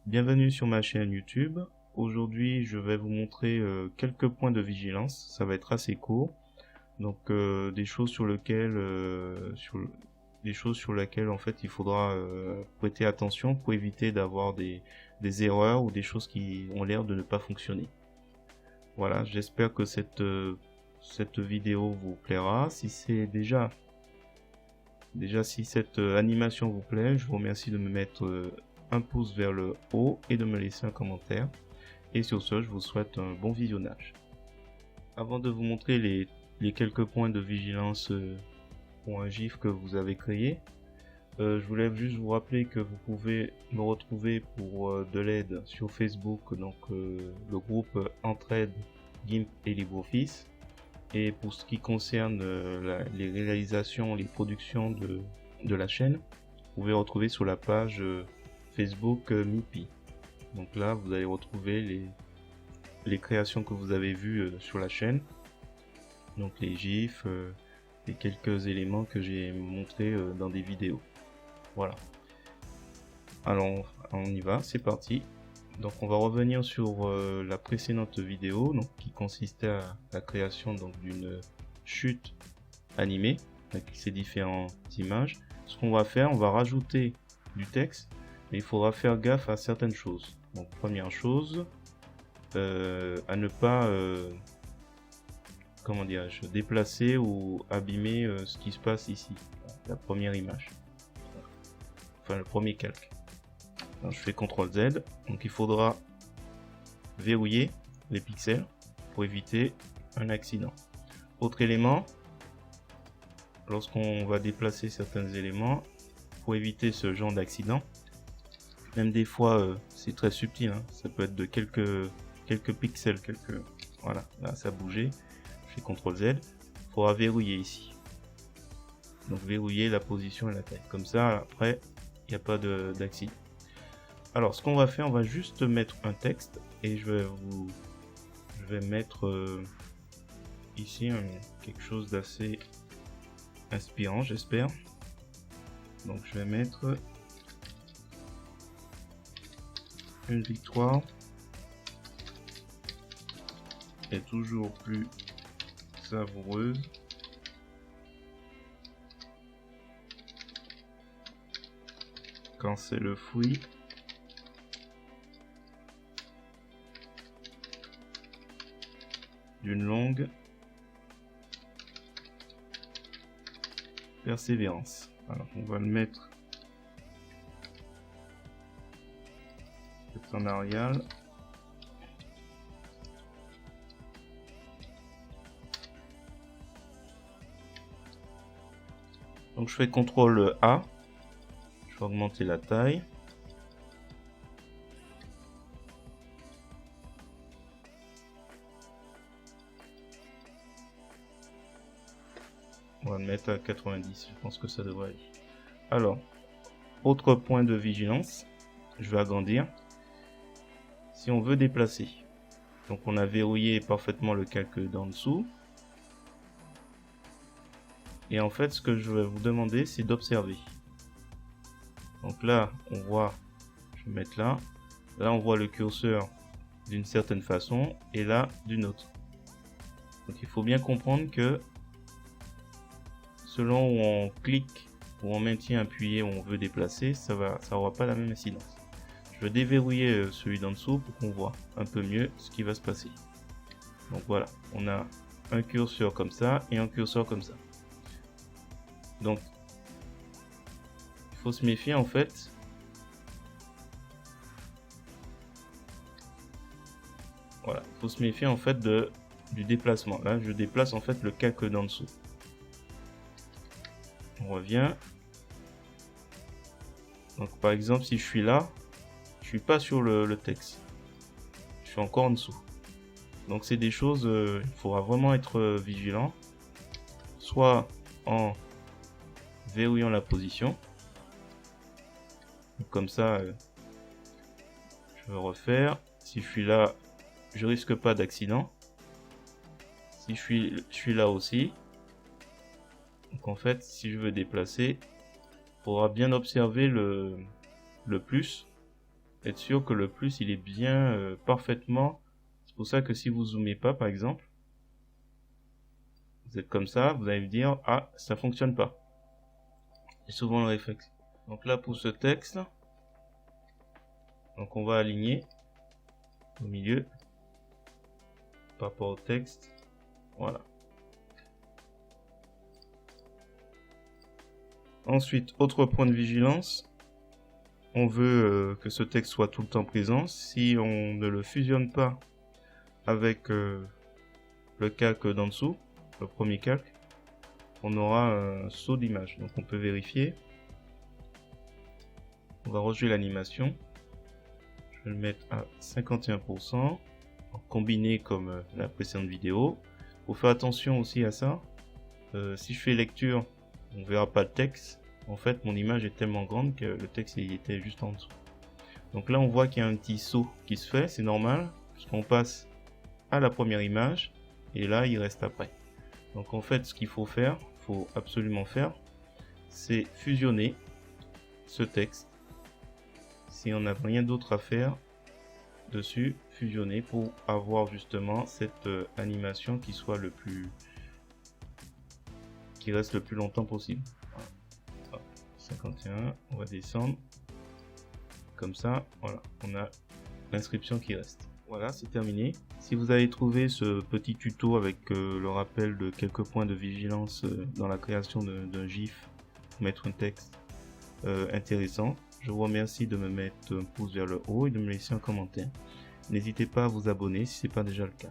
Bienvenue sur ma chaîne YouTube. Aujourd'hui, je vais vous montrer quelques points de vigilance. Ça va être assez court. Donc, des choses sur lesquelles, en fait il faudra prêter attention pour éviter d'avoir des erreurs ou des choses qui ont l'air de ne pas fonctionner. Voilà, j'espère que cette vidéo vous plaira. Si c'est déjà si cette animation vous plaît, je vous remercie de me mettre un pouce vers le haut et de me laisser un commentaire. Et sur ce, je vous souhaite un bon visionnage. Avant de vous montrer les quelques points de vigilance pour un GIF que vous avez créé, je voulais juste vous rappeler que vous pouvez me retrouver pour de l'aide sur Facebook, donc le groupe Entraide, GIMP et LibreOffice. Et pour ce qui concerne les réalisations, les productions de la chaîne, vous pouvez retrouver sur la page Facebook Mipi. Donc là, vous allez retrouver les créations que vous avez vues sur la chaîne. Donc les gifs, et quelques éléments que j'ai montrés dans des vidéos. Voilà. Alors, on y va, c'est parti. Donc on va revenir sur la précédente vidéo, donc, qui consistait à la création d'une chute animée avec ces différentes images. Ce qu'on va faire, on va rajouter du texte, mais il faudra faire gaffe à certaines choses. Donc première chose, à ne pas comment dirais-je, déplacer ou abîmer ce qui se passe ici, la première image, enfin le premier calque. Alors, je fais CTRL Z, donc il faudra verrouiller les pixels pour éviter un accident. Autre élément, lorsqu'on va déplacer certains éléments, pour éviter ce genre d'accident, même des fois c'est très subtil, hein, ça peut être de quelques pixels, voilà, là ça a bougé, je fais CTRL Z, il faudra verrouiller ici. Donc verrouiller la position et la taille, comme ça après il n'y a pas d'accident. Alors ce qu'on va faire, on va juste mettre un texte et je vais mettre ici quelque chose d'assez inspirant, j'espère. Donc je vais mettre une victoire est toujours plus savoureuse quand c'est le fruit d'une longue persévérance. Alors on va le mettre en Arial. Donc je fais CTRL A, je vais augmenter la taille. On va le mettre à 90, je pense que ça devrait aller. Alors, autre point de vigilance, je vais agrandir. Si on veut déplacer, donc on a verrouillé parfaitement le calque d'en dessous. Et en fait, ce que je vais vous demander, c'est d'observer. Donc là, on voit, je vais mettre là. Là, on voit le curseur d'une certaine façon et là, d'une autre. Donc il faut bien comprendre que selon où on clique, où on maintient appuyé, où on veut déplacer, ça aura pas la même incidence. Je vais déverrouiller celui d'en dessous pour qu'on voit un peu mieux ce qui va se passer. Donc voilà, on a un curseur comme ça et un curseur comme ça. Donc il faut se méfier en fait. Voilà, il faut se méfier en fait du déplacement. Là, je déplace en fait le calque d'en dessous. On revient. Donc par exemple, si je suis là, je suis pas sur le texte. Je suis encore en dessous. Donc c'est des choses, il faudra vraiment être vigilant. Soit en verrouillant la position. Donc, comme ça, je vais refaire. Si je suis là, je risque pas d'accident. Si je suis là aussi. Donc en fait, si je veux déplacer, il faudra bien observer le plus être sûr que le plus il est bien parfaitement. C'est pour ça que si vous zoomez pas par exemple, vous êtes comme ça, vous allez me dire ah ça fonctionne pas. C'est souvent le réflexe. Donc là pour ce texte, donc on va aligner au milieu par rapport au texte. Voilà. Ensuite, autre point de vigilance, on veut que ce texte soit tout le temps présent. Si on ne le fusionne pas avec le calque d'en dessous, le premier calque, on aura un saut d'image. Donc on peut vérifier. On va rejouer l'animation. Je vais le mettre à 51%, combiné comme la précédente vidéo. Il faut faire attention aussi à ça. Si je fais lecture, on ne verra pas le texte. En fait, mon image est tellement grande que le texte il était juste en dessous. Donc là, on voit qu'il y a un petit saut qui se fait. C'est normal, puisqu'on passe à la première image. Et là, il reste après. Donc en fait, ce qu'il faut faire, faut absolument faire, c'est fusionner ce texte. Si on n'a rien d'autre à faire dessus, fusionner pour avoir justement cette animation qui soit qui reste le plus longtemps possible. Voilà. 51, on va descendre comme ça. Voilà, on a l'inscription qui reste. Voilà, c'est terminé. Si vous avez trouvé ce petit tuto avec le rappel de quelques points de vigilance dans la création d'un GIF pour mettre un texte intéressant, je vous remercie de me mettre un pouce vers le haut et de me laisser un commentaire. N'hésitez pas à vous abonner si ce n'est pas déjà le cas.